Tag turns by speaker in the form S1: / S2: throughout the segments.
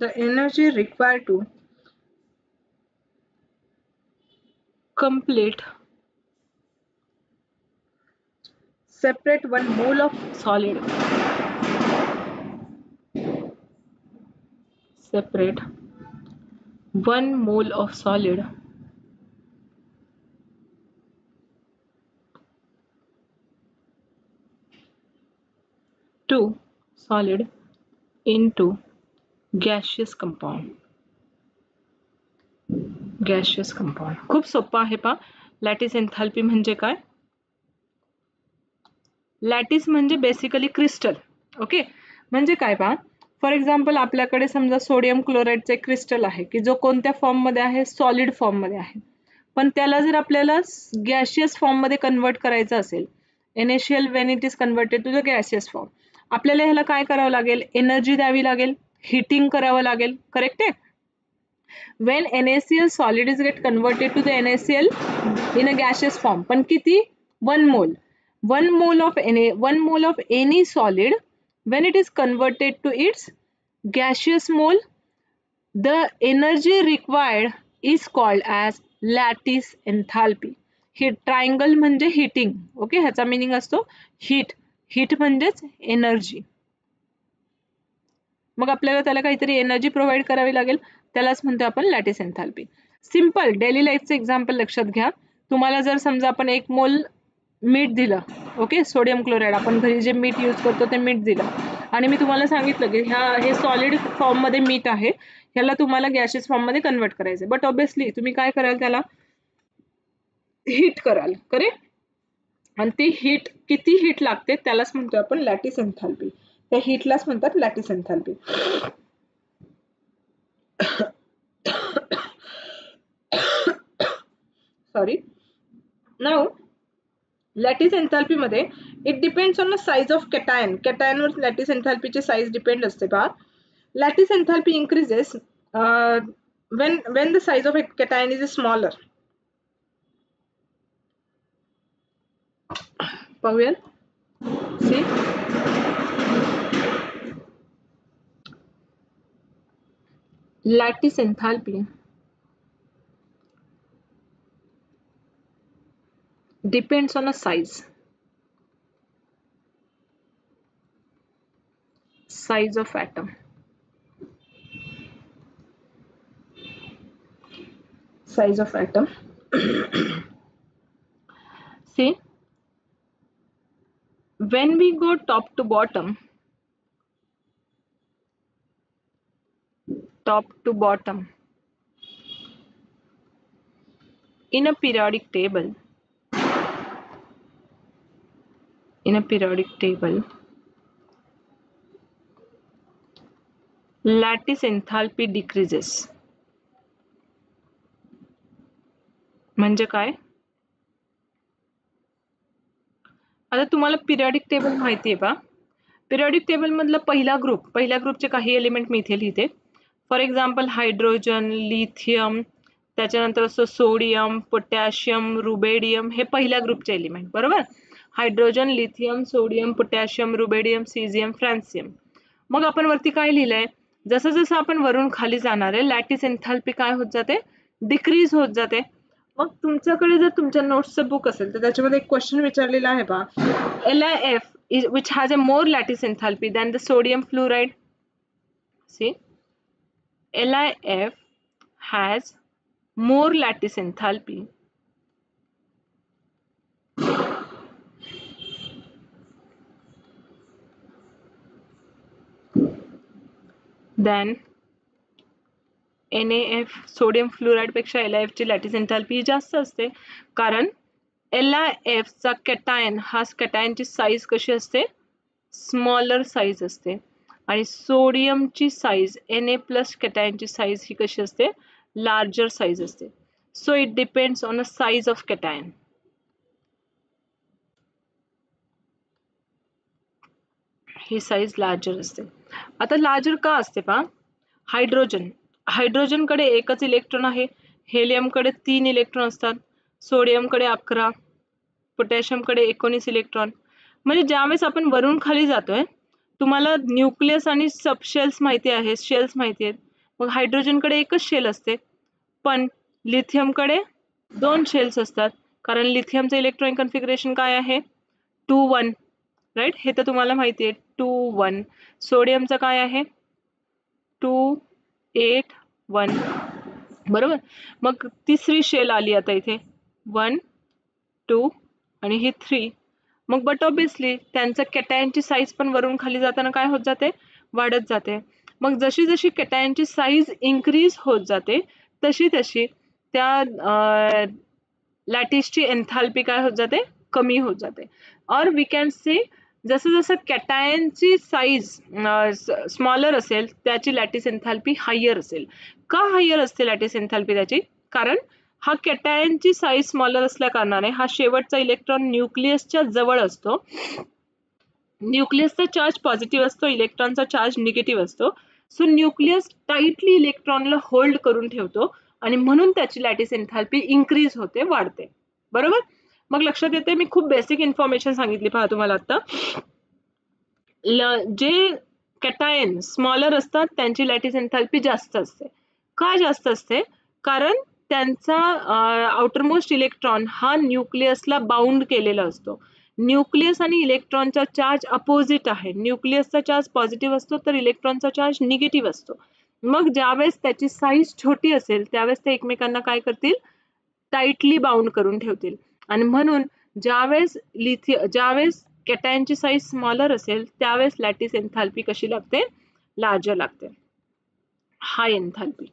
S1: the energy required to complete separate 1 mole of solid, separate 1 mole of solid to solid into gaseous compound. Gaseous compound. खूप सोपं आहे पा. Lattice enthalpy म्हणजे काय? Lattice म्हणजे basically crystal. Okay, म्हणजे काय पा, फॉर एक्झाम्पल आपल्याकडे समजा सोडियम क्लोराइडचे क्रिस्टल आहे की जो कोणत्या फॉर्म मध्ये आहे? सॉलिड फॉर्म मध्ये आहे. पण त्याला जर आपल्याला गॅशियस फॉर्म मध्ये कन्वर्ट करायचं असेल, NaCl when it is converted to the gaseous form, आपल्याला ह्याला काय करावं लागेल? एनर्जी द्यावी लागेल, हिटिंग करावं लागेल. करेक्ट आहे? when NaCl solid is get converted to the NaCl in a gaseous form, पण किती? 1 mole. 1 mole of any solid when it is converted to its gaseous mole, the energy required is called as lattice enthalpy. Hey triangle म्हणजे hitting. Okay, ह्याचा meaning असतो heat. Heat म्हणजेच energy. मग आपल्याला त्याला काहीतरी energy provide करावी लागेल, त्यालाच म्हणतो आपण लॅटिस एन्थाल्पी. सिंपल डेली लाईफचं एक्झाम्पल लक्षात घ्या. तुम्हाला जर समजा आपण 1 मोल मीठ दिलं, ओके, सोडियम क्लोराइड, आपण घरी जे मीठ यूज करतो ते मीठ दिलं, आणि मी तुम्हाला सांगितलं की हे सॉलिड फॉर्म मध्ये मीठ आहे, ह्याला तुम्हाला गॅशियस फॉर्म मध्ये कन्वर्ट करायचं. बट ऑब्विसली तुम्ही काय कराल? त्याला हीट कराल. करेक्ट? आणि ती हीट किती हीट लागते त्यालाच म्हणतो आपण लॅटिस एन्थाल्पी. त्या हीटलाच म्हणतात lattice enthalpy. Sorry. Now lattice enthalpy मध्ये it depends on the size of cation. Cation वर लॅटिस एन्थाल्पीची साइज डिपेंड असते पहा. Lattice enthalpy increases when the size of a cation is smaller. पाहूया. See, lattice enthalpy depends on a size of atom. Size of atom. See, when we go top to bottom in a periodic table, lattice enthalpy decreases. म्हणजे काय? आता तुम्हाला periodic table माहिती आहे पा. Periodic table मधला पहिल्या ग्रुपचे काही एलिमेंट मी इथे लिहिते. फॉर एक्झाम्पल हायड्रोजन, लिथियम, त्याच्यानंतर असं सोडियम, पोटॅशियम, रुबेडियम, हे पहिल्या ग्रुपचे एलिमेंट. बरोबर? Hydrogen, lithium, sodium, potassium, rubidium, caesium, francium. मग आपण वरती काय लिहिलंय? जसं जसं आपण वरून खाली जाणार आहे, लॅटिस एन्थाल्पी काय होत जाते? डिक्रीज होत जाते. मग तुमच्याकडे जर तुमच्या नोट्सचं बुक असेल तर त्याच्यामध्ये एक क्वेश्चन विचारलेला आहे पहा. LiF which has a more lattice enthalpy than the sodium fluoride. See, LiF has more lattice enthalpy than NaF. Sodium fluoride पेक्षा LiF ची लॅटिस एन्थाल्पी जास्त असते, कारण LiF चा कॅटायन ची साइज कशी असते? स्मॉलर साइज असते. आणि सोडियमची साइज Na+ कॅटायनची साइज ही कशी असते? लार्जर साइज असते. So it depends on a size of cation. He size larger असते. आता लार्जर का असते पहा? हायड्रोजन कडे एकच इलेक्ट्रॉन आहे, हेलियम कडे 3 इलेक्ट्रॉन असतात, सोडियम कडे 11, पोटॅशियम कडे 19 इलेक्ट्रॉन. म्हणजे ज्यावेळेस आपण वरून खाली जातोय, तुम्हाला न्यूक्लियस आणि सबशेल्स माहिती आहे, शेल्स माहिती आहेत, मग हायड्रोजनकडे एकच शेल असते, पण लिथियमकडे 2 शेल्स असतात, कारण लिथियमचं इलेक्ट्रॉनिक कन्फिगरेशन काय आहे, 2-1, राईट. हे तर तुम्हाला माहिती आहे, 2-1. सोडियमचं काय आहे, 2-8-1, बरोबर. मग तिसरी शेल आली आता इथे, 1, 2 आणि ही 3. मग बट ऑब्वियसली त्यांचं कॅटायनची साईज पण वरून खाली जाताना काय होत जाते, वाढत जाते. मग जशी जशी कॅटायनची साईज इन्क्रीज होत जाते, तशी तशी त्या लॅटिसची एन्थाल्पी काय होत जाते, कमी होत जाते. और वी कॅन से जसं जसं कॅटायनची साईज स्मॉलर असेल, त्याची लॅटिस एन्थाल्पी हायर असेल. का हायर असते लॅटिस एन्थाल्पी त्याची, कारण हा कॅटायनची साईज स्मॉलर असल्या कारणाने हा शेवटचा इलेक्ट्रॉन न्यूक्लियसच्या जवळ असतो. न्यूक्लियसचा चार्ज पॉझिटिव्ह असतो, इलेक्ट्रॉनचा चार्ज निगेटिव्ह असतो. सो न्यूक्लियस टाइटली इलेक्ट्रॉनला होल्ड करून ठेवतो आणि म्हणून त्याची लॅटिस एन्थाल्पी इन्क्रीज होते, वाढते, बरोबर. मग लक्षात येते, मी खूप बेसिक इन्फॉर्मेशन सांगितली पहा तुम्हाला आता. जे कॅटायन स्मॉलर असतात त्यांची लॅटिस एन्थाल्पी जास्त असते. का जास्त असते, कारण त्यांचा आउटरमोस्ट इलेक्ट्रॉन हा न्यूक्लियसला बाउंड केलेला असतो. न्यूक्लियस आणि इलेक्ट्रॉनचा चार्ज अपोजिट आहे. न्यूक्लियसचा चार्ज पॉझिटिव्ह असतो, तर इलेक्ट्रॉनचा चार्ज निगेटिव्ह असतो. मग ज्यावेळेस त्याची साईज छोटी असेल, त्यावेळेस ते एकमेकांना काय करतील, टाइटली बाउंड करून ठेवतील. आणि म्हणून ज्यावेळेस कॅटायनची साईज स्मॉलर असेल, त्यावेळेस लॅटिस एन्थाल्पी कशी लागते, लार्जर लागते, high enthalpy,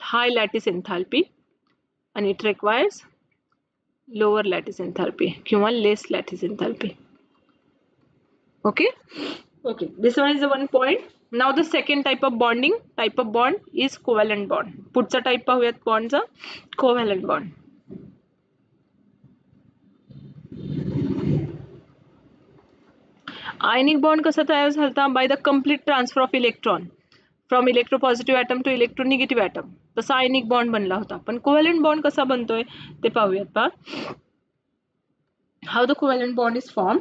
S1: high lattice enthalpy. आणि it requires lower lattice enthalpy किंवा less lattice enthalpy. Okay. Okay, this one is the one point. Now the second type of bond is covalent bond. पुढचा type पाहूयात बॉन्डचा, covalent bond. Ionic bond कसा तयार झाला, by the complete transfer of electron from electropositive atom to electronegative atom. तसा ionic bond बनला होता. पण कोव्हॅलेंट बॉन्ड कसा बनतोय ते पाहूयात पहा. How the covalent bond is form.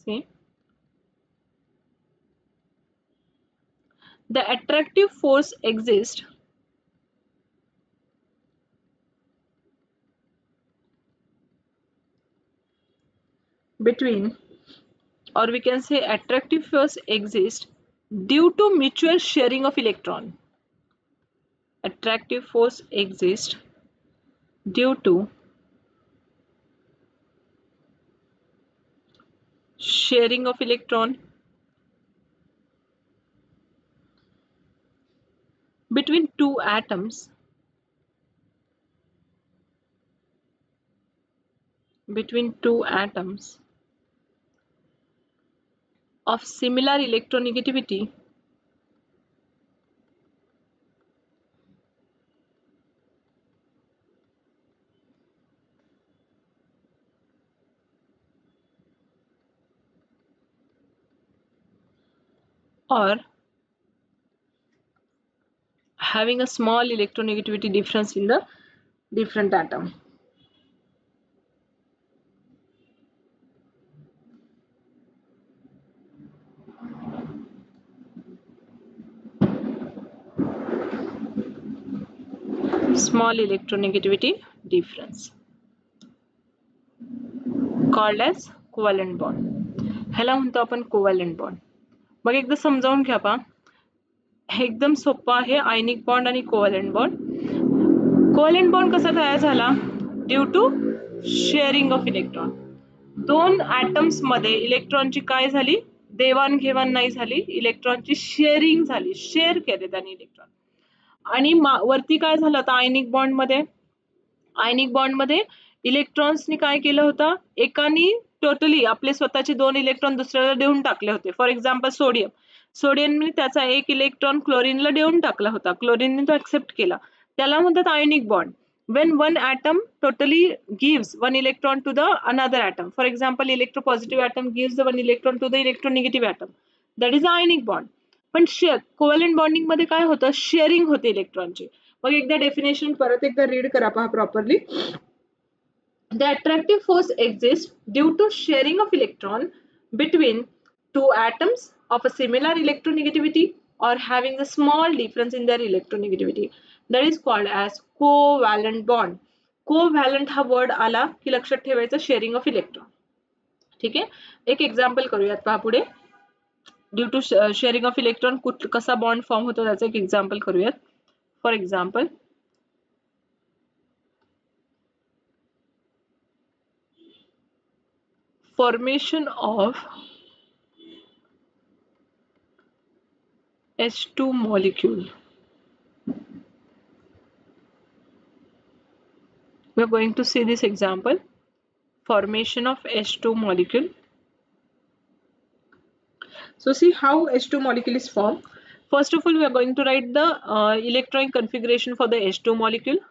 S1: See, the attractive force exists between, or we can say attractive force exists due to mutual sharing of electron. Attractive force exists due to sharing of electron between two atoms of similar electronegativity or having a small electronegativity difference in the different atom. Small electronegativity difference called as covalent bond. ह्याला म्हणतो आपण covalent bond. मग एकदा समजावून घ्या पहा, एकदम सोपं आहे आयनिक बॉन्ड आणि कोव्हॅलेंट बॉन्ड. कोव्हॅलेंट बॉन्ड कसा तयार झाला, due to sharing of electron. दोन ॲटम्स मध्ये इलेक्ट्रॉनची काय झाली, देवाणघेवाण नाही झाली, इलेक्ट्रॉनची शेअरिंग झाली, शेअर केले त्यांनी इलेक्ट्रॉन. आणि वरती काय झालं आता आयनिक बॉन्ड मध्ये इलेक्ट्रॉन्सनी काय केलं होतं, एकानी टोटली आपले स्वतःचे 2 इलेक्ट्रॉन दुसऱ्याला देऊन टाकले होते. फॉर एक्झाम्पल सोडियमने त्याचा 1 इलेक्ट्रॉन क्लोरीनला देऊन टाकला होता, क्लोरीनने तो ऍक्सेप्ट केला, त्याला म्हणतात ionic bond. when one atom totally gives 1 electron to the another atom, for example electropositive atom gives the 1 electron to the electronegative atom, that is the ionic bond. पण covalent bonding मध्ये काय होतं, sharing होते इलेक्ट्रॉनची. मग एकदा definition परत एकदा read करा पहा properly. The attractive force exists due to sharing of electron between two atoms of a similar electronegativity or having a small difference in their electronegativity. That is called as covalent bond. Covalent हा word आला की लक्षात ठेवायचं sharing of electron. ठीक आहे, एक example करूयात पहा पुढे. Due to sharing of electron कसा बॉन्ड फॉर्म होतो त्याचं एक एक्झाम्पल करूयात. For example, formation of H2 molecule. We are going to see this example, formation of H2 molecule. So see how H2 molecule is formed. First of all, we are going to write the electronic configuration for the H2 molecule.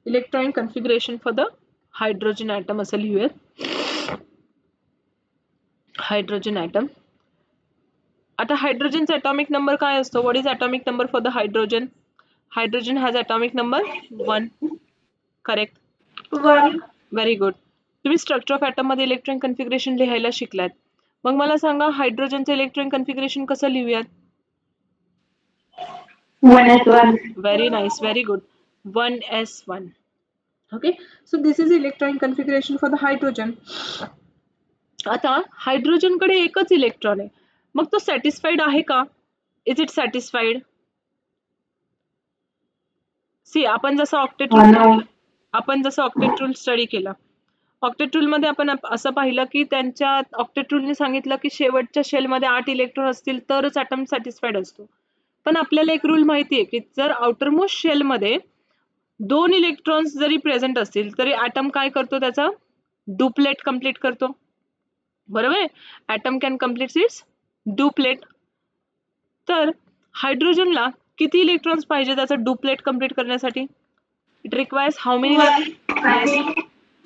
S1: Electronic configuration for the hydrogen atom असं लिहूयात. Hydrogen atom. आता हायड्रोजनचा atomic number काय असतो? What is atomic number for the hydrogen? Hydrogen has atomic number 1. Correct.
S2: 1.
S1: Very good. तुम्ही structure of atom मध्ये electronic configuration लिहायला शिकलात. मग मला सांगा हायड्रोजनचं electronic configuration कसं लिहूयात?
S2: 1s1.
S1: Very nice, very good. 1s1. Okay, so this is electronic configuration for the hydrogen. आता hydrogen कडे एकच electron आहे, मग तो सॅटिस्फाईड आहे का? Is it satisfied? सी आपण जसं ऑक्टेट रूल स्टडी केला, ऑक्टेट रूल मध्ये आपण असं पाहिलं की त्यांच्या ऑक्टेट रूलने सांगितलं की शेवटच्या शेल मध्ये 8 इलेक्ट्रॉन असतील तरच ॲटम सॅटिस्फाईड असतो. पण आपल्याला एक रूल माहिती आहे की जर आउटरमोस्ट शेल मध्ये 2 इलेक्ट्रॉन्स जरी प्रेझेंट असतील तरी ॲटम काय करतो? त्याचा डुप्लेट कंप्लीट करतो. बरोबर आहे, atom can complete its duplet. तर हायड्रोजनला किती इलेक्ट्रॉन्स पाहिजे त्याचं डुप्लेट कंप्लीट करण्यासाठी? It requires how many? Yes,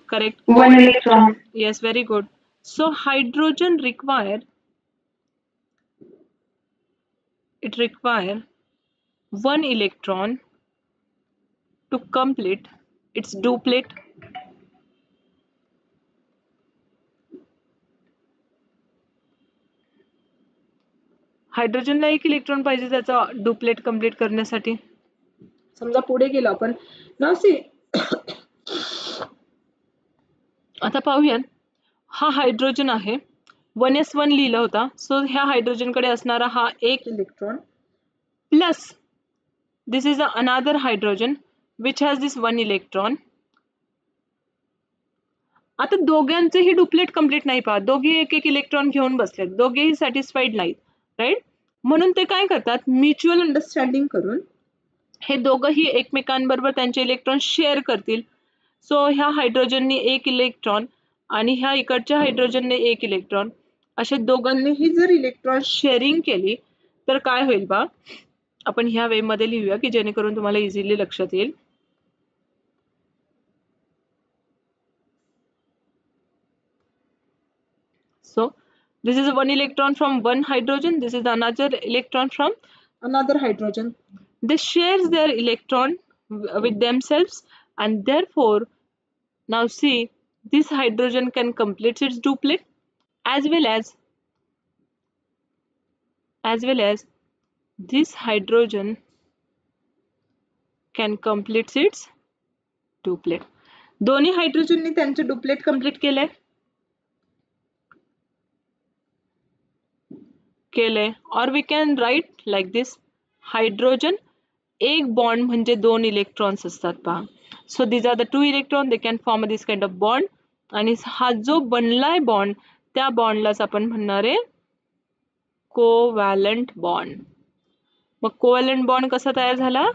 S1: correct.
S2: 1 electron.
S1: Yes, very good. So hydrogen require 1 electron to complete its duplet. हायड्रोजनला 1 electron पाहिजे त्याचा डुप्लेट कंप्लीट करण्यासाठी. समजा पुढे गेलो आपण. नाउ सी आता पाहूया, हा हायड्रोजन आहे, 1s1 लिहिला होता. सो ह्या हायड्रोजन कडे असणारा हा 1 electron plus this is another hydrogen which has this 1 electron. आता दोघांचेही डुप्लेट कंप्लीट नाही पहा, दोघे एक इलेक्ट्रॉन घेऊन बसलेत, दोघेही सॅटिस्फाईड नाहीत, राईट? म्हणून ते काय करतात, म्युच्युअल अंडरस्टँडिंग करून हे दोघंही एकमेकांबरोबर त्यांचे इलेक्ट्रॉन शेअर करतील. सो ह्या हायड्रोजनने 1 इलेक्ट्रॉन आणि ह्या इकडच्या हायड्रोजनने 1 इलेक्ट्रॉन, अशा दोघांनीही जर इलेक्ट्रॉन शेअरिंग केली तर काय होईल बा? आपण ह्या वे मध्ये लिहूया की जेणेकरून तुम्हाला इझिली लक्षात येईल. So this is 1 electron from one hydrogen, this is another electron from another hydrogen. They share their electron with themselves and therefore now see this hydrogen can complete its duplet as well as this hydrogen can complete its duplet. दोन्ही हायड्रोजनने त्यांचे duplet complete केले. और we can write like this, hydrogen एक bond म्हणजे 2 electrons असतात पहा. सो these are the 2 electron, they can form this kind of bond. आणि हा जो बनलाय बॉन्ड त्या बॉन्डलाच आपण म्हणणार आहे कोव्हॅलंट बॉन्ड. मग कोव्हॅलंट बॉन्ड कसा तयार झाला?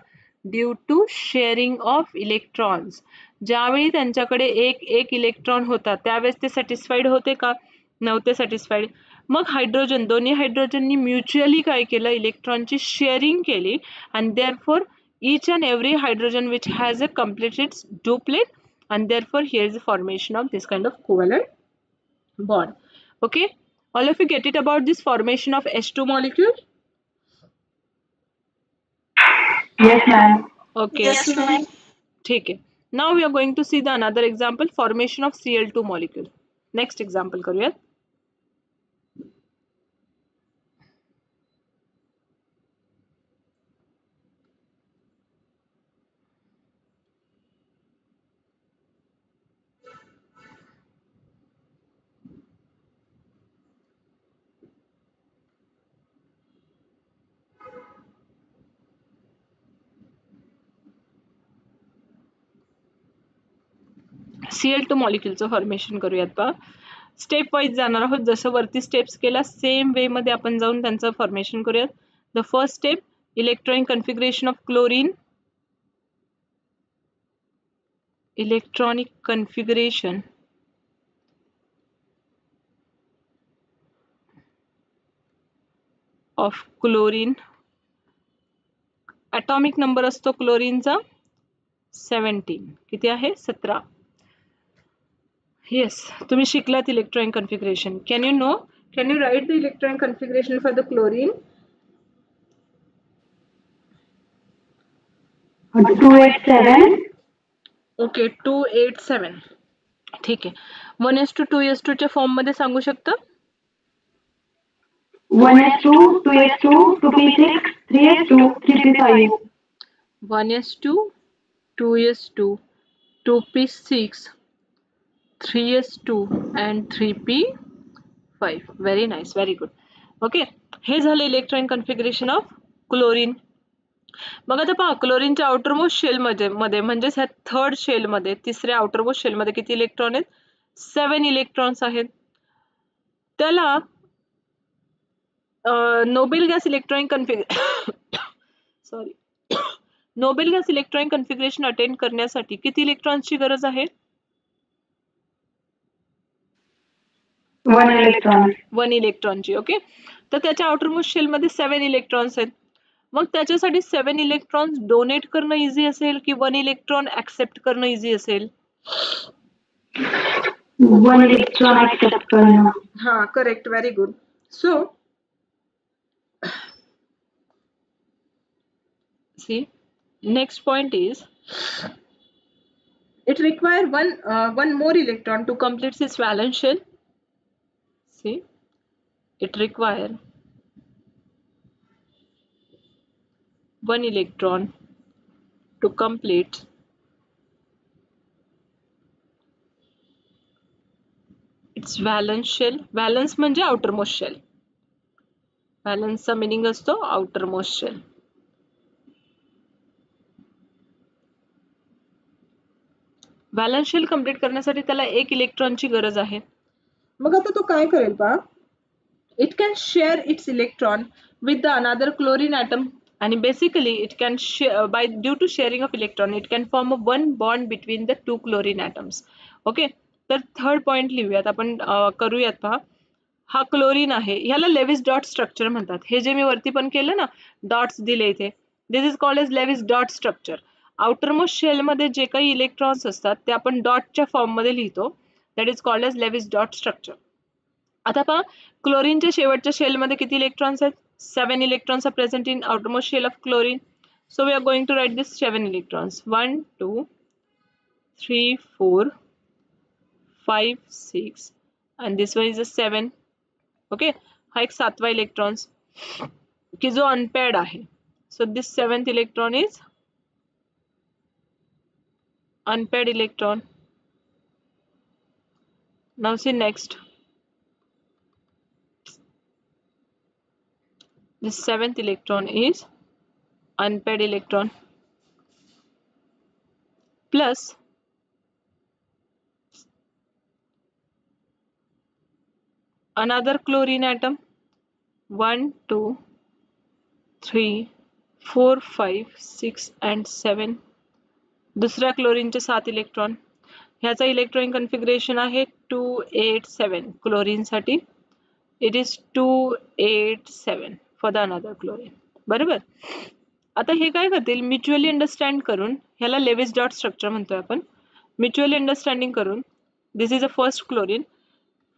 S1: Due to sharing of electrons. ज्यावेळी त्यांच्याकडे एक इलेक्ट्रॉन होता त्यावेळेस ते सॅटिस्फाईड होते का? नव्हते सॅटिस्फाईड. मग हायड्रोजन, दोन्ही हायड्रोजननी म्युच्युअली काय केलं? इलेक्ट्रॉनची शेअरिंग केली and therefore each and every hydrogen which has a completed duplet and therefore here is the formation of this kind of covalent bond. Okay, all of you get it about this formation of H2 molecule?
S2: Yes, ma'am.
S1: Okay. Yes, ma'am. ठीक है. Now we are going to see the another example, formation of Cl2 molecule. Next example करूयात. Cl2 मॉलिक्युलचं formation करूयात पहा. Step wise जाणार आहोत. जसं वरती steps केला सेम वे मध्ये आपण जाऊन त्यांचं फॉर्मेशन करूयात. The first step, electronic configuration of chlorine. Electronic configuration of chlorine. Atomic number असतो क्लोरीनचा 17. किती आहे? 17. Yes, तुम्ही शिकलात electronic configuration. Can you write the electronic configuration for the chlorine?
S2: 287.
S1: Okay, 287. ठीक आहे. 1s2 2s2 च्या फॉर्म मध्ये सांगू शकता?
S2: 1s2 2s2 2p6 3s2 3p5.
S1: 1s2 2s2 2p6 3s2 and 3p5. Very nice, very good. Okay, हे झालं electronic configuration of chlorine. मग आता पहा, क्लोरीनच्या आउटरमोस्ट शेल मध्ये म्हणजेच ह्या थर्ड शेल मध्ये, तिसऱ्या आउटरमोस्ट शेल मध्ये किती इलेक्ट्रॉन आहेत? 7 इलेक्ट्रॉन्स आहेत. त्याला Nobel gas electronic Nobel gas electronic configuration attend करण्यासाठी किती इलेक्ट्रॉन्सची गरज आहे?
S2: 1 इलेक्ट्रॉन.
S1: 1 इलेक्ट्रॉनची. ओके, तर त्याच्या आउटरमोस्ट शेल मध्ये 7 इलेक्ट्रॉन्स आहेत. मग त्याच्यासाठी 7 इलेक्ट्रॉन्स डोनेट करणं इझी असेल की 1 इलेक्ट्रॉन ऍक्सेप्ट करणं इझी असेल?
S2: 1 इलेक्ट्रॉन ऍक्सेप्ट करणं.
S1: हा, correct, very good. So see, next point is it require one more electron to complete its valence shell. See, it require 1 electron to complete its valence shell. Valence म्हणजे outermost shell. Valence चा meaning असतो outermost shell. Valence shell complete करण्यासाठी त्याला 1 इलेक्ट्रॉनची गरज आहे. मग आता तो काय करेल पहा, it can share its electron with the another chlorine atom आणि basically it can by due to sharing of electron it can form a one bond between the 2 chlorine atoms. Okay, तर थर्ड पॉइंट लिहूयात आपण, करूयात पहा. हा chlorine आहे, ह्याला Levi's dot structure म्हणतात. हे जे मी वरती पण केलं ना, डॉट्स दिले इथे, this is called as Lewis dot structure. Outermost shell मध्ये जे काही इलेक्ट्रॉन्स असतात ते आपण डॉटच्या फॉर्म मध्ये लिहितो. That is called as Lewis dot structure. आता पहा, क्लोरीनच्या शेवटच्या शेल मध्ये किती इलेक्ट्रॉन्स आहेत? 7 electrons are present in outermost shell of chlorine. So we are going to write this 7 electrons. 1 2 3 4 5 6 and this one is a 7. Okay, हा एक 7वा electrons की जो अनपेअर्ड आहे. So this 7th electron is unpaired electron. Now see next, this 7th electron is unpaired electron plus another chlorine atom. 1 2 3 4 5 6 and 7. दुसऱ्या क्लोरीनचे 7 electron. ह्याचा electronic configuration आहे 287 chlorine साठी. It is 287 for the another chlorine. बरोबर. आता हे काय करतील, mutually understand करून, ह्याला लेविस डॉट स्ट्रक्चर म्हणतोय आपण, म्युच्युअली अंडरस्टँडिंग करून, this is a first chlorine,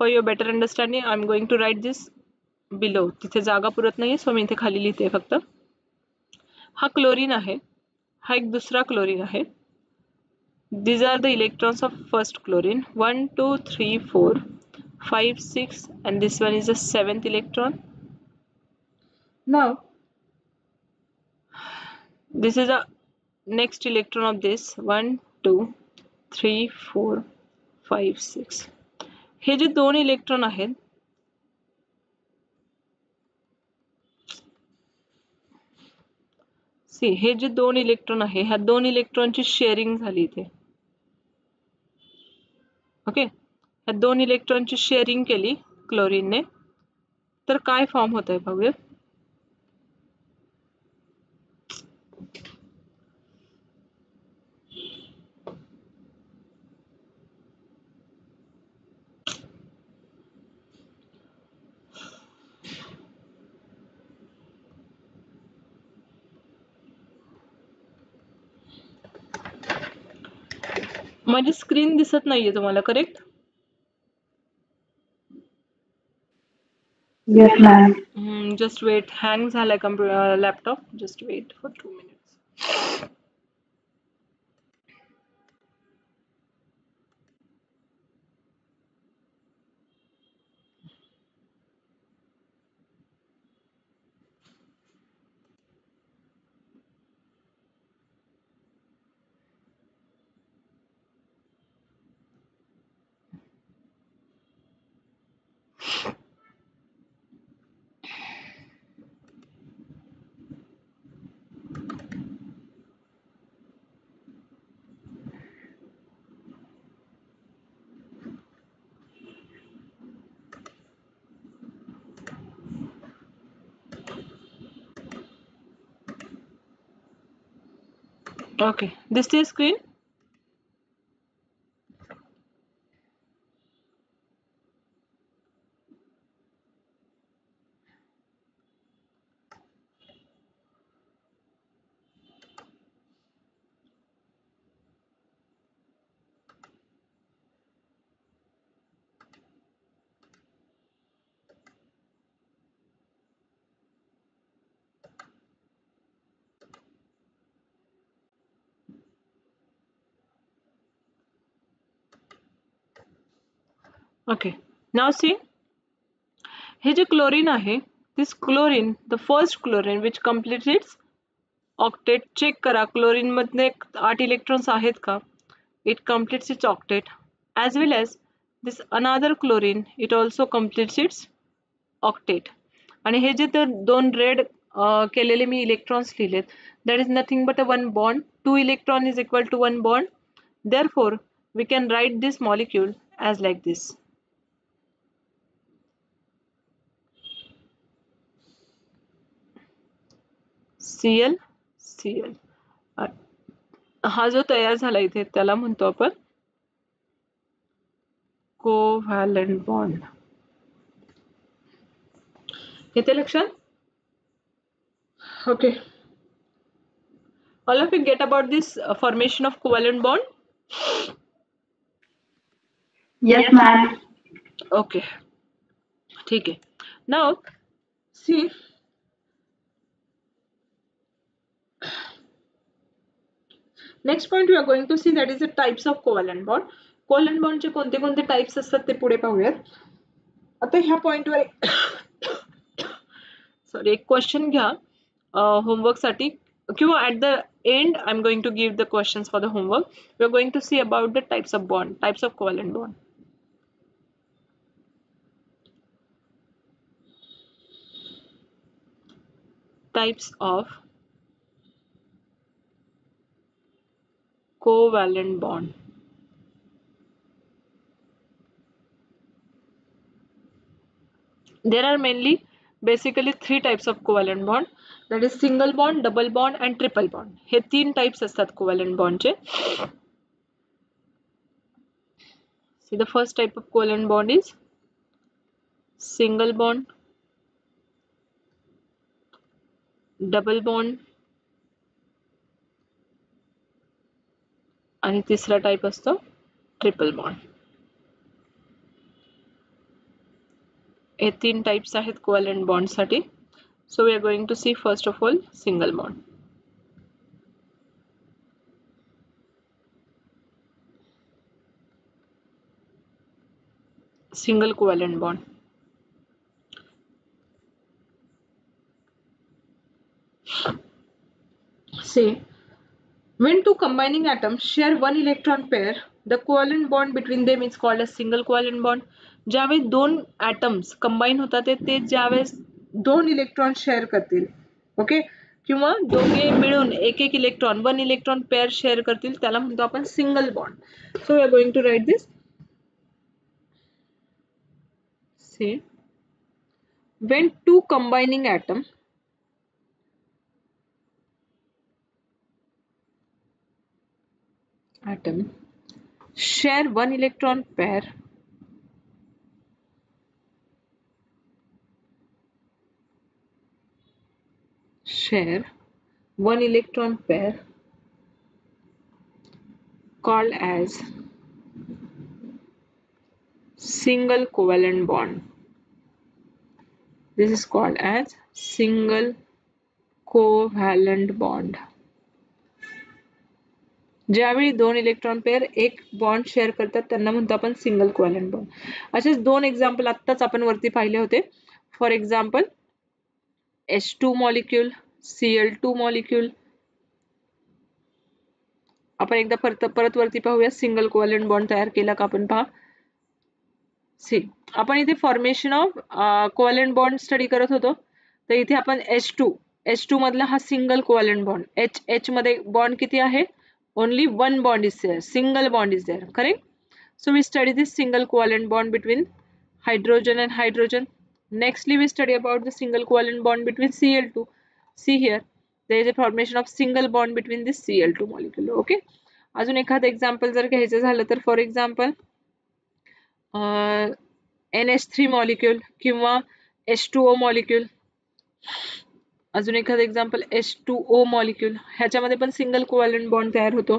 S1: for your better understanding I am going to write this below. तिथे जागा पुरत नाहीये सो मी इथे खाली लिहिते फक्त. हा क्लोरीन आहे, हा एक दुसरा क्लोरीन आहे. These are the electrons of first chlorine. 1, 2, 3, 4, 5, 6, and this one is the 7th electron. Now, this is the next electron of this. 1, 2, 3, 4, 5, 6. हे जे दोन इलेक्ट्रॉन आहेत सी, हे जे दोन इलेक्ट्रॉन आहे ह्या दोन इलेक्ट्रॉनची शेअरिंग झाली इथे. ओके, ह्या दोन इलेक्ट्रॉनची शेअरिंग केली क्लोरीनने तर काय फॉर्म होत आहे पाहूया. माझी स्क्रीन दिसत नाहीये तुम्हाला, correct?
S2: Yes, ma'am.
S1: Just wait, hang झालाय computer laptop. Just wait for 2 minutes. Okay, this is screen. Okay, now see, hey J chlorine आहे, this chlorine, the first chlorine which completes its octet. Check करा chlorine मध्ये 8 electrons आहेत का? It completes its octet. As well as this another chlorine, it also completes its octet. आणि हे जे तर दोन red केलेले मी electrons लिहिलेत, that is nothing but a one bond. 2 electron is equal to 1 bond. Therefore, we can write this molecule as like this. Cl, Cl. हा जो तयार झाला इथे त्याला म्हणतो आपण कोव्हॅलेंट बॉन्ड. येते लक्षात? Okay. All of you get about this formation of covalent bond?
S2: Yes, ma'am.
S1: Okay. ठीक है. Now, see, next point we are going to see, that is the types of covalent bond. Covalent bond चे कोणते कोणते types असतात ते पुढे पाहूयात. आता ह्या पॉइंटवर सॉरी एक क्वेश्चन घ्या होमवर्क साठी, किंवा at the end I'm going to give the questions for the homework. We are going to see about the types of bond, types of covalent bond. Types of covalent bond. There are mainly basically 3 types of covalent bond, that is single bond, double bond and triple bond. Hey 3 types असतात covalent bond चे. See, the first type of covalent bond is single bond, double bond आणि तिसरा type असतो triple bond. हे 3 types आहेत covalent bond साठी. So we are going to see first of all single bond. Single covalent bond. Say, when two combining atoms share one electron pair, the covalent bond between them is called as single covalent bond. ज्यावेळेस दोन atoms combine होतात ते ज्यावेळेस दोन electron share करतील, okay, किंवा दोघे मिळून एक एक electron one electron pair share करतील त्याला म्हणतो आपण single bond. So we are going to write this. Say, when two combining atom share one electron pair, called as single covalent bond. This is called as single covalent bond. ज्यावेळी दोन electron pair एक bond share करतात त्यांना म्हणतो आपण single covalent bond. असेच दोन example आत्ताच आपण वरती पाहिले होते. For example H2 molecule, Cl2 molecule. आपण एकदा परत वरती पाहूया सिंगल कोव्हॅलेंट बॉन्ड तयार केला का आपण पहा. सी, आपण इथे formation of covalent bond study करत होतो. तर इथे आपण H2 मधला हा सिंगल कोव्हॅलेंट बॉन्ड, H मध्ये बॉन्ड किती आहे? Only one bond is there, single bond is there, correct? So we study this single covalent bond between hydrogen and hydrogen. Nextly we study about the single covalent bond between Cl2. See here, there is a formation of single bond between this Cl2 molecule. Okay, अजून एखादं example जर घ्यायचं झालं तर for example NH3 molecule किंवा H2O molecule. अजून एखादं example H2O molecule. ह्याच्यामध्ये पण सिंगल कोव्हॅलेंट बॉन्ड तयार होतो.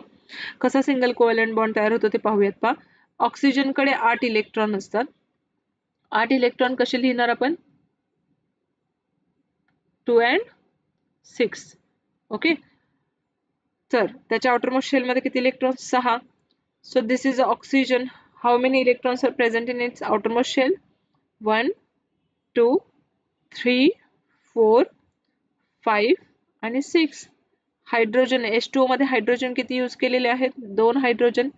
S1: कसा सिंगल कोव्हॅलेंट बॉन्ड तयार होतो ते पाहूयात. पहा, ऑक्सिजन कडे 8 इलेक्ट्रॉन असतात. 8 इलेक्ट्रॉन कसे लिहिणार आपण? 2 and 6. ओके, तर त्याच्या आउटरमोस्ट शेल मध्ये किती electron? 6. So this is oxygen. How many electrons are present in its outermost shell? 1 2 3 4 5 आणि 6. हायड्रोजन, H2O मध्ये हायड्रोजन किती यूज केलेले आहेत? 2 hydrogen.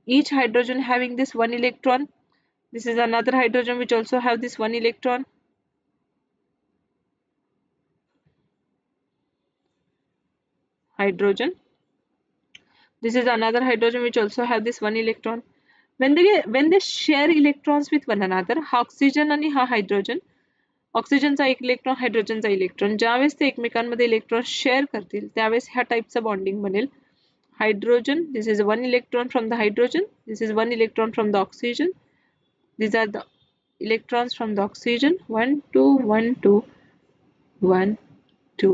S1: Each hydrogen having this 1 electron. This is another hydrogen which also have this 1 electron. Hydrogen. This is another hydrogen which also have this 1 electron. When they share electrons with one another, हा oxygen आणि हा hydrogen, ऑक्सिजनचा एक electron, हायड्रोजनचा electron, ज्यावेळेस ते एकमेकांमध्ये electron share करतील त्यावेळेस ह्या टाइपचं बॉन्डिंग बनेल. Hydrogen, this is 1 electron from the hydrogen, this is 1 electron from the oxygen. These are the electrons from the oxygen. 1 2 1 2 1 2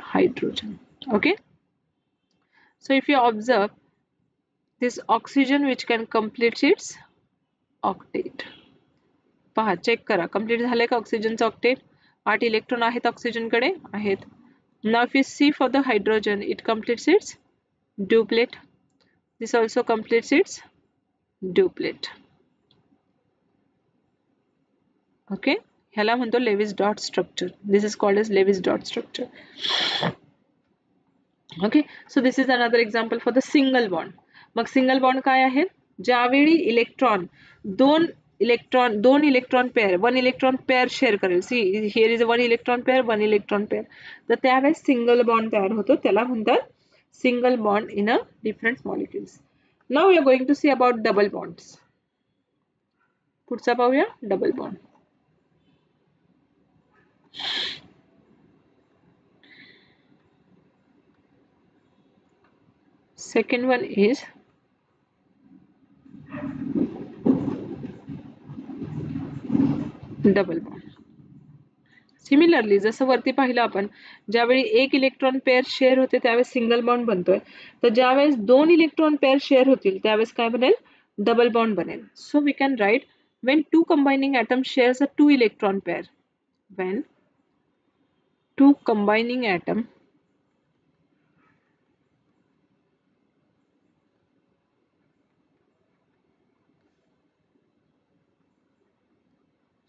S1: hydrogen. Okay, so if you observe this oxygen which can complete its octet. पहा, check करा complete झाले का ऑक्सिजनचा octet? 8 electron आहेत oxygen कडे आहेत. Now if you see for the hydrogen, it completes its duplet. This also completes its duplet. Okay, ह्याला म्हणतो Lewis dot structure. This is called as Lewis dot structure. Okay, so this is another example for the single bond. मग single bond काय आहे? ज्यावेळी दोन electron pair 1 electron pair share करेल. See here is 1 electron pair 1 electron pair. तर त्यावेळेस single bond तयार होतो, त्याला म्हणतात single bond in a different molecules. Now we are going to see about double bonds. पुढचा पाहूया double bond. Second one is double bond. Similarly जसं वरती पाहिलं आपण, ज्यावेळी एक इलेक्ट्रॉन पेअर शेअर होते त्यावेळेस सिंगल बॉन्ड बनतोय. तर ज्यावेळेस 2 इलेक्ट्रॉन पेअर शेअर होतील त्यावेळेस काय बनेल? डबल बॉन्ड बनेल. So we can write when two combining atoms shares a 2 electron pair. When two combining atom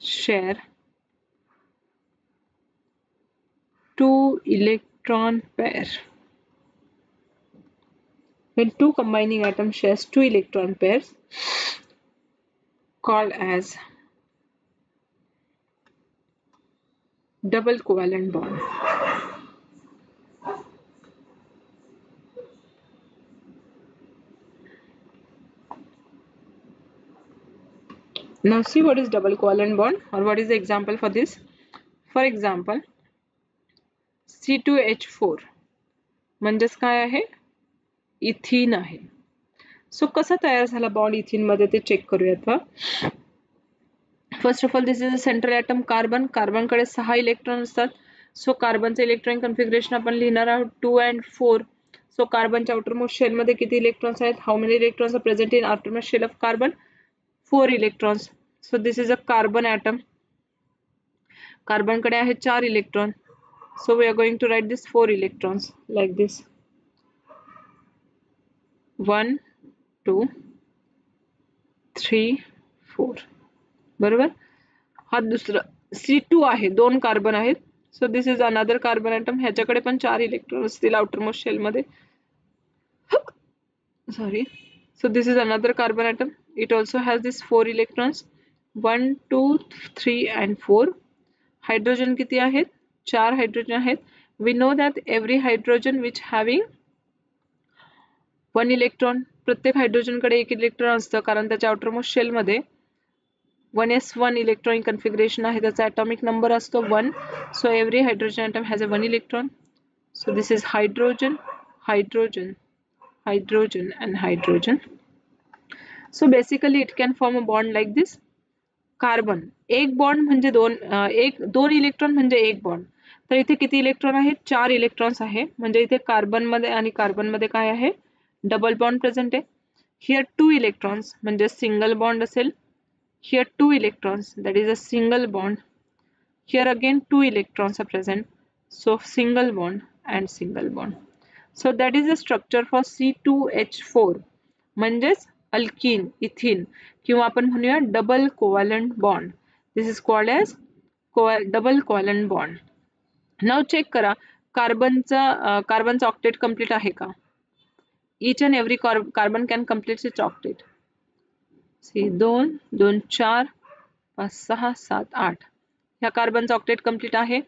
S1: share 2 electron pair. When two combining atoms shares 2 electron pairs, called as double covalent bond. Now see what is double covalent bond, or what is the example for this. For example, C2H4 म्हणजेच काय आहे, इथिन आहे. सो कसा तयार झाला bond इथिन मध्ये ते check करूयात. First of all this is a central atom carbon. Carbon कडे 6 इलेक्ट्रॉन असतात. सो कार्बनचे इलेक्ट्रॉन कन्फिगरेशन आपण लिहिणार आहोत 2 and 4. सो कार्बनच्या आउटरमोस्ट शेल मध्ये किती इलेक्ट्रॉन्स आहेत, how many electrons are present in outermost shell of carbon, 4 electrons. So this is a carbon atom. Carbon कडे आहे 4 electron. So we are going to write this 4 electrons like this. 1 2 3 4. बरोबर. हा दुसरा C2 आहे, 2 carbon आहेत. So this is another carbon atom. ह्याच्याकडे पण 4 electron असतील आउटरमोस्ट शेल मध्ये. Sorry. So this is another carbon atom. It also has these 4 electrons. 1 2 3 and 4. Hydrogen किती आहेत, 4 हायड्रोजन आहेत. We know that every hydrogen which having 1 electron, प्रत्येक hydrogen कडे 1 electron असतं, कारण त्याच्या आउटरमोस्ट शेल मध्ये 1s1 इलेक्ट्रॉनिक कन्फिगरेशन आहे. त्याचा atomic number असतो 1. So every hydrogen atom has a 1 electron. So this is hydrogen, hydrogen, hydrogen and hydrogen. So basically it can form a bond like this. Carbon एक bond म्हणजे दोन electron म्हणजे एक bond. तर इथे किती इलेक्ट्रॉन आहेत, 4 इलेक्ट्रॉन्स आहे. म्हणजे इथे कार्बन मध्ये आणि कार्बन मध्ये काय आहे, डबल बॉन्ड प्रेझेंट आहे. हिअर 2 इलेक्ट्रॉन्स म्हणजे सिंगल बॉन्ड असेल. Here 2 electrons, that is a single bond. Here again 2 electrons are present. So single bond and single bond. So that is a structure for C2H4 म्हणजेच alkene, ethene, किंवा आपण म्हणूया double covalent bond. This is called as double covalent bond. नाव check करा, कार्बनचा octet complete आहे का. each and every carbon can complete its octet. See 2 2 4 5 6 7 8. ह्या कार्बनचा ऑक्टेट कंप्लीट आहे.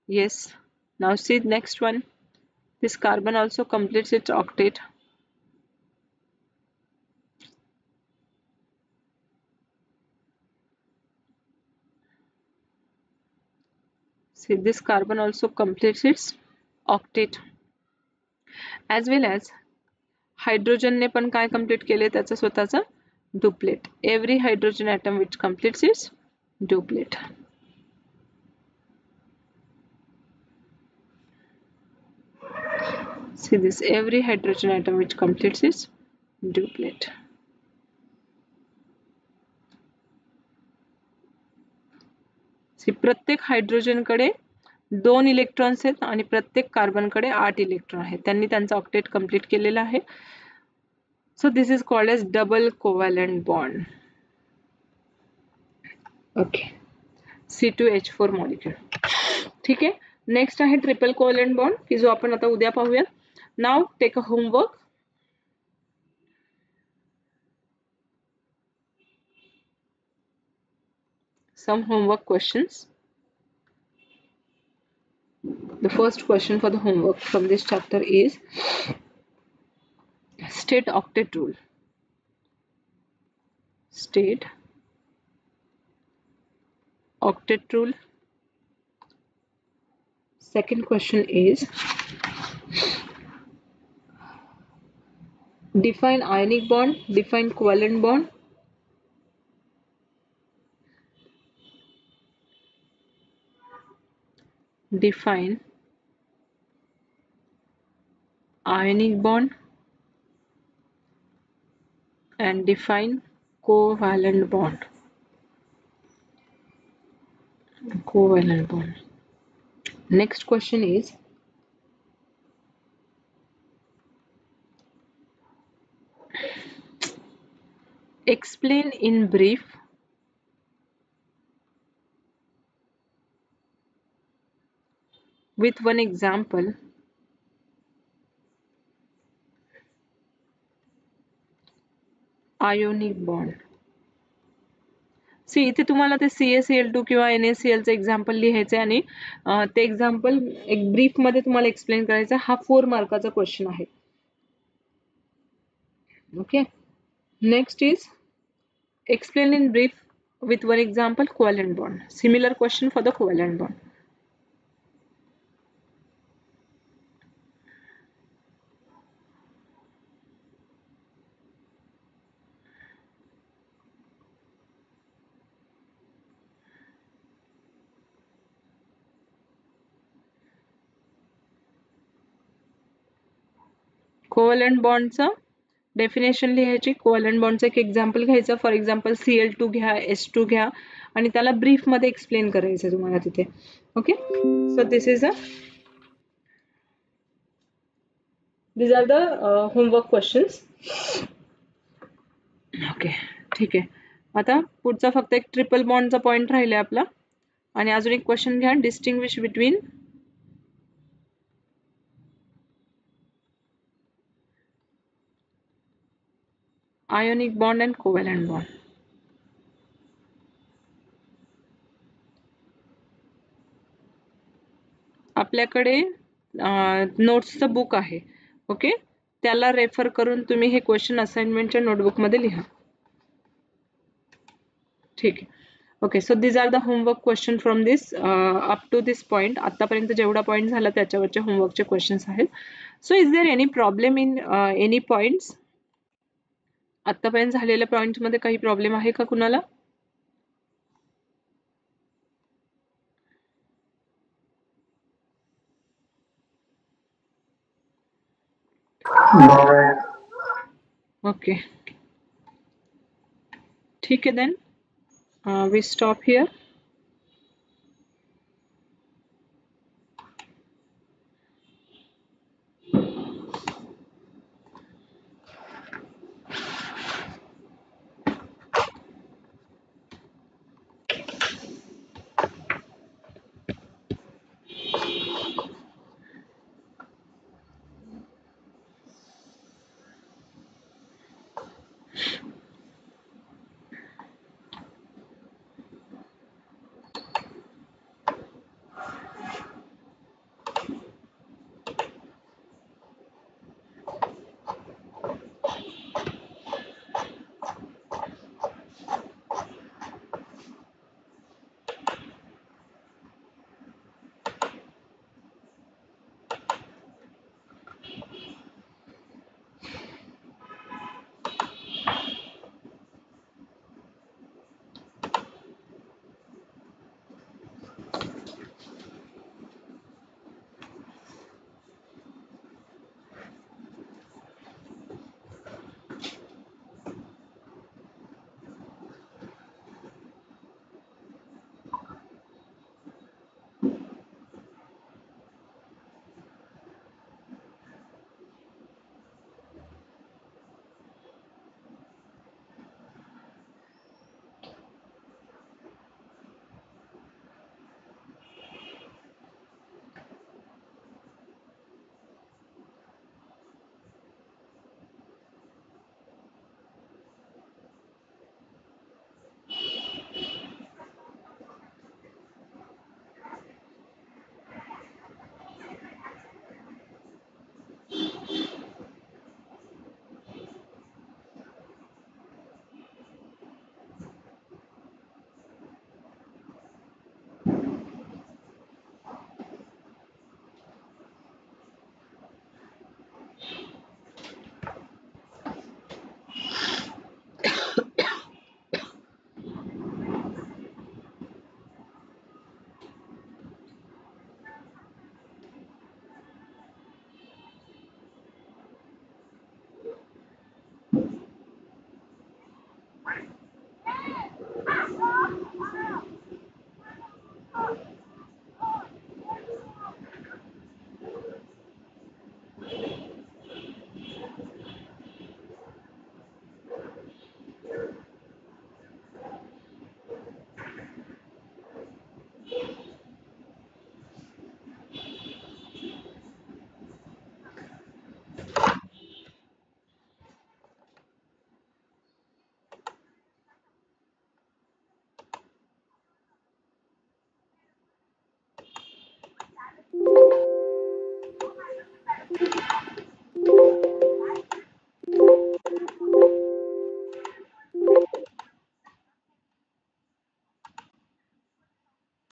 S1: Yes. Now see next one. This carbon also completes its octet. See this carbon also completes its octet. As well as hydrogen ने पण काय complete केले, त्याचा स्वतःचा duplet. Every hydrogen atom which completes its duplet. See this, every hydrogen atom which completes its duplet. See प्रत्येक hydrogen कडे 2 electrons आहेत आणि प्रत्येक कार्बन कडे 8 इलेक्ट्रॉन आहेत. त्यांनी त्यांचा ऑक्टेट कंप्लीट केलेला आहे. So this is called as double covalent bond. Okay. C2H4 molecule. ठीक आहे. नेक्स्ट आहे ट्रिपल कोव्हॅलंट बॉन्ड, की जो आपण आता उद्या पाहूया. Now take a homework. Some homework questions. The first question for the homework from this chapter is state octet rule. State octet rule. Second question is define ionic bond, define covalent bond. Define ionic bond and define covalent bond. Covalent bond. Next question is, explain in brief with one example ionic bond. सी इथे तुम्हाला ते CaCl2 किंवा NaCl चं example लिहायचं आहे आणि ते example एक ब्रीफ मध्ये तुम्हाला एक्सप्लेन करायचं. हा 4 मार्काचा क्वेश्चन आहे. Okay. Next is explain in brief with one example covalent bond. Similar question for the covalent bond. Covalent बॉन्डचं डेफिनेशन लिहायची. कोव्हलंट बॉन्डचं एक एक्झाम्पल घ्यायचं. फॉर एक्झाम्पल Cl2 घ्या, H2 घ्या आणि त्याला ब्रीफ मध्ये एक्सप्लेन करायचं तुम्हाला तिथे. Okay. So these are the homework questions. Okay, ठीक आहे. आता पुढचा फक्त एक ट्रिपल बॉन्डचा पॉइंट राहिला आपला आणि अजून एक क्वेश्चन घ्या. Distinguish between ionic bond and covalent bond. आपल्याकडे नोट्सचं बुक आहे. ओके. त्याला रेफर करून तुम्ही हे क्वेश्चन असाइनमेंटच्या नोटबुक मध्ये लिहा. ठीक आहे. Okay. So these are the homework question from this up to this point. आतापर्यंत जेवढा पॉइंट झाला त्याच्यावरचे होमवर्कचे क्वेश्चन्स आहेत. So is there any problem in any points? आतापर्यंत झालेल्या पॉइंट्स मध्ये काही प्रॉब्लेम आहे का कुणाला? ओके, ठीक आहे. Then we stop here.